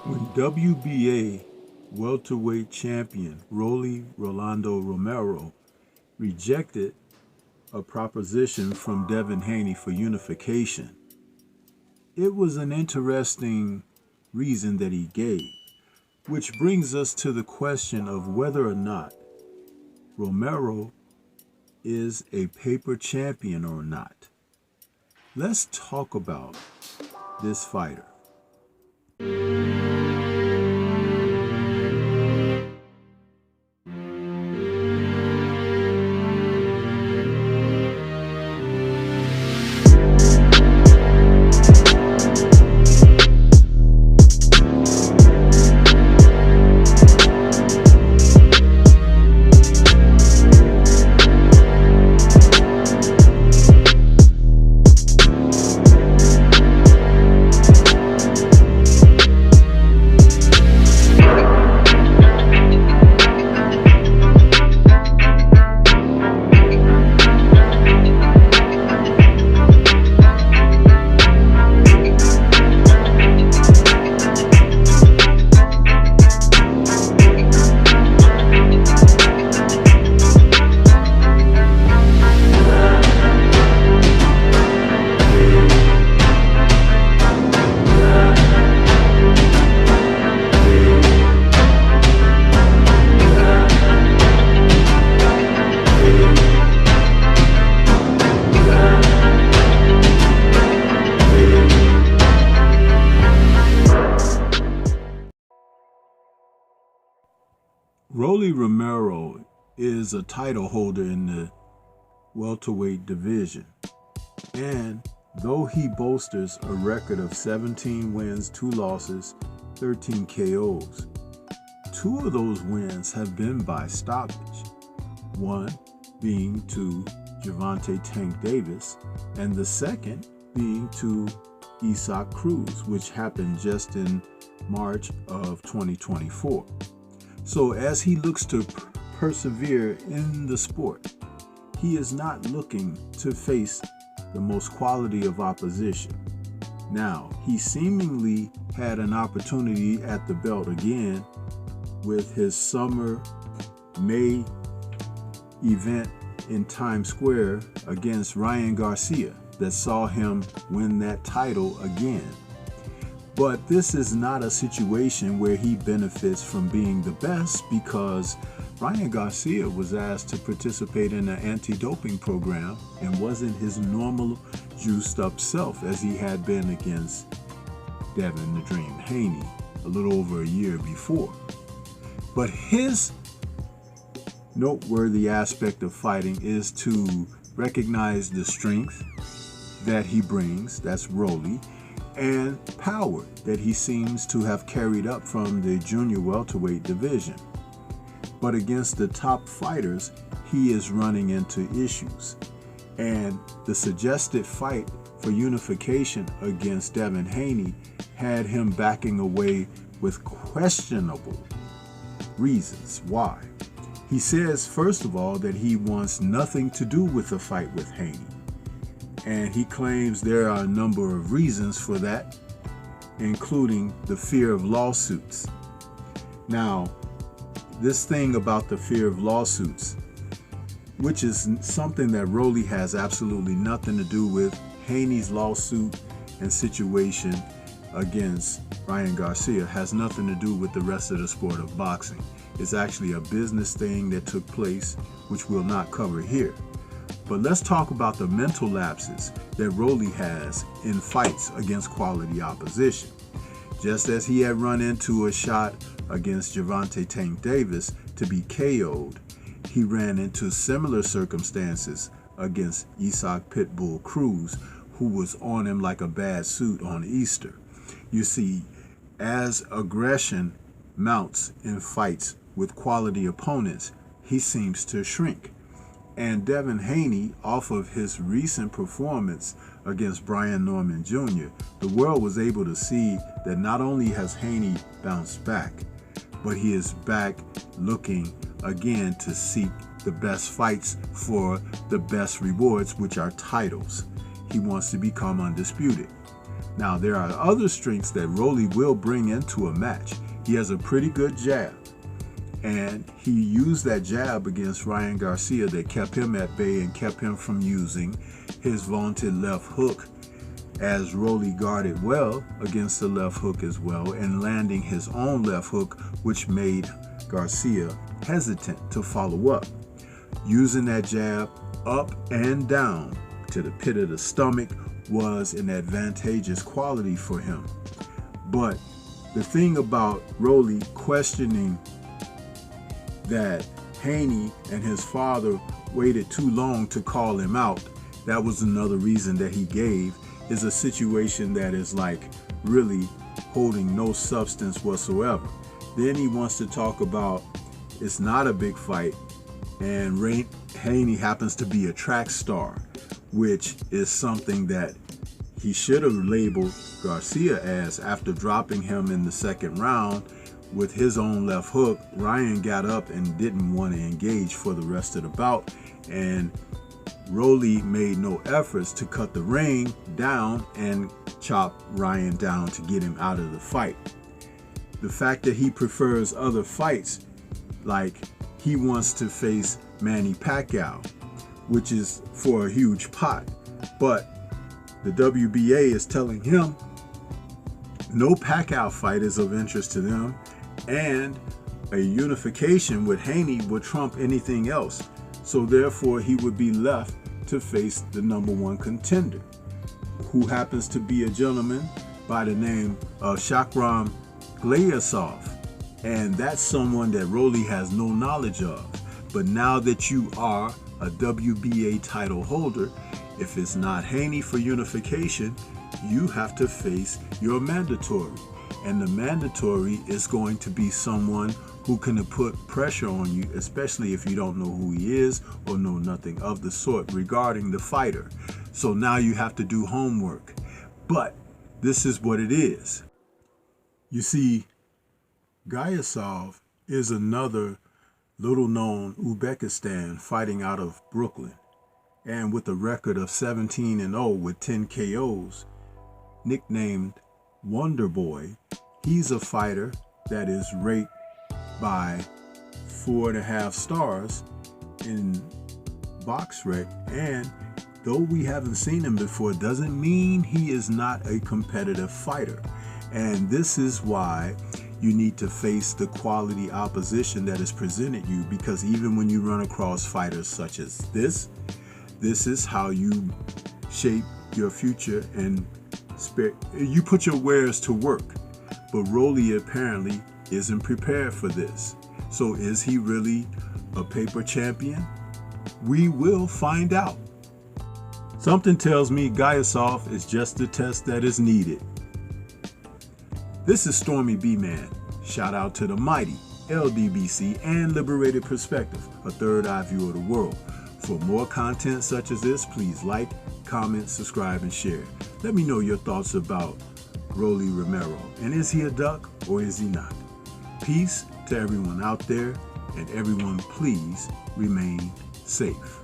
When WBA welterweight champion Rolando Romero rejected a proposition from Devin Haney for unification, it was an interesting reason that he gave, which brings us to the question of whether or not Romero is a paper champion or not. Let's talk about this fighter. Rolly Romero is a title holder in the welterweight division, and though he boasts a record of 17 wins, 2 losses, 13 KOs, 2 of those wins have been by stoppage, one being to Gervonta Tank Davis, and the second being to Isaac Cruz, which happened just in March of 2024. So as he looks to persevere in the sport, he is not looking to face the most quality of opposition. Now, he seemingly had an opportunity at the belt again with his summer May event in Times Square against Ryan Garcia that saw him win that title again. But this is not a situation where he benefits from being the best, because Ryan Garcia was asked to participate in an anti-doping program and wasn't his normal juiced up self as he had been against Devin "the Dream" Haney a little over a year before. But his noteworthy aspect of fighting is to recognize the strength that he brings, that's Rolly, and power that he seems to have carried up from the junior welterweight division. But against the top fighters, he is running into issues. And the suggested fight for unification against Devin Haney had him backing away with questionable reasons why. He says, first of all, that he wants nothing to do with the fight with Haney. And he claims there are a number of reasons for that, including the fear of lawsuits. Now, this thing about the fear of lawsuits, which is something that Rolly has absolutely nothing to do with. Haney's lawsuit and situation against Ryan Garcia has nothing to do with the rest of the sport of boxing. It's actually a business thing that took place, which we'll not cover here. But let's talk about the mental lapses that Rolly has in fights against quality opposition. Just as he had run into a shot against Gervonta Tank Davis to be KO'd, he ran into similar circumstances against Isaac Pitbull Cruz, who was on him like a bad suit on Easter. You see, as aggression mounts in fights with quality opponents, he seems to shrink. And Devin Haney, off of his recent performance against Brian Norman Jr., the world was able to see that not only has Haney bounced back, but he is back looking again to seek the best fights for the best rewards, which are titles. He wants to become undisputed. Now, there are other strengths that Rolly will bring into a match. He has a pretty good jab, and he used that jab against Ryan Garcia that kept him at bay and kept him from using his vaunted left hook, as Rolly guarded well against the left hook as well, and landing his own left hook, which made Garcia hesitant to follow up. Using that jab up and down to the pit of the stomach was an advantageous quality for him. But the thing about Rolly questioning that Haney and his father waited too long to call him out, that was another reason that he gave, is a situation that is like really holding no substance whatsoever. Then he wants to talk about it's not a big fight, and Haney happens to be a track star, which is something that he should have labeled Garcia as. After dropping him in the second round with his own left hook, Ryan got up and didn't want to engage for the rest of the bout, and Rolly made no efforts to cut the ring down and chop Ryan down to get him out of the fight. The fact that he prefers other fights, like he wants to face Manny Pacquiao, which is for a huge pot, but the WBA is telling him no Pacquiao fight is of interest to them, and a unification with Haney would trump anything else. So therefore, he would be left to face the number one contender, who happens to be a gentleman by the name of Shakram Glayasov. And that's someone that Rolly has no knowledge of. But now that you are a WBA title holder, if it's not Haney for unification, you have to face your mandatory. And the mandatory is going to be someone who can put pressure on you, especially if you don't know who he is or know nothing of the sort regarding the fighter. So now you have to do homework. But this is what it is. You see, Gayasov is another little-known Uzbekistan fighting out of Brooklyn, and with a record of 17-0 with 10 KOs, nicknamed Wonder Boy. He's a fighter that is rated by 4.5 stars in BoxRec, and though we haven't seen him before, doesn't mean he is not a competitive fighter. And this is why you need to face the quality opposition that is presented you, because even when you run across fighters such as this is how you shape your future and you put your wares to work. But Rolly apparently isn't prepared for this. So is he really a paper champion? We will find out. Something tells me Gayasov is just the test that is needed. This is Stormy B-Man. Shout out to the mighty LDBC and Liberated Perspective, a third eye view of the world. For more content such as this, please like, comment, subscribe, and share. Let me know your thoughts about Rolando Romero. And is he a duck or is he not? Peace to everyone out there, and everyone please remain safe.